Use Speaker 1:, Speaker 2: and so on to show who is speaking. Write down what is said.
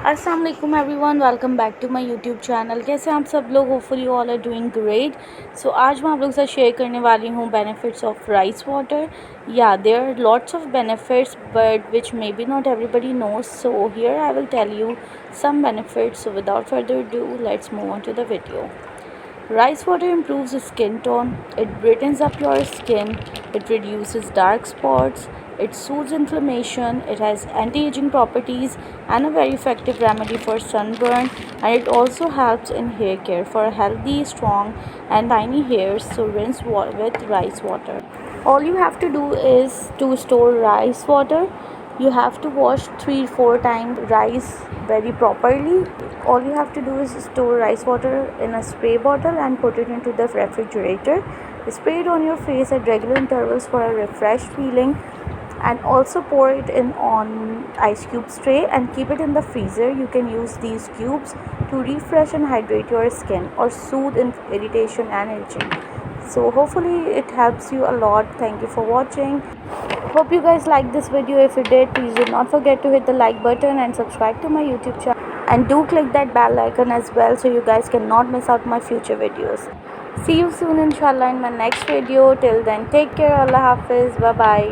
Speaker 1: अस्सलाम वालेकुम everyone, welcome back to my YouTube channel. कैसे आप सब लोग? Hopefully all are doing great. So आज मैं आप लोगों के साथ शेयर करने वाली हूँ बेनिफिट्स ऑफ राइस वाटर। या there are lots of benefits but which may be not everybody knows, so here I will tell you some benefits. So without further ado, let's move on to the video. Rice water improves skin tone, it brightens up your skin, it reduces dark spots, it soothes inflammation, it has anti-aging properties and a very effective remedy for sunburn, and it also helps in hair care for healthy, strong and tiny hairs. So rinse with rice water. All you have to do is to store rice water. You have to wash 3-4 times rice very properly. All you have to do is store rice water in a spray bottle and put it into the refrigerator. Spray it on your face at regular intervals for a refreshed feeling, and also pour it in on ice cube tray and keep it in the freezer. You can use these cubes to refresh and hydrate your skin or soothe irritation and itching. So hopefully it helps you a lot. Thank you for watching. Hope you guys liked this video. If you did, please do not forget to hit the like button and subscribe to my YouTube channel, and do click that bell icon as well so you guys cannot miss out my future videos. See you soon inshallah in my next video. Till then, take care. Allah Hafiz. Bye bye.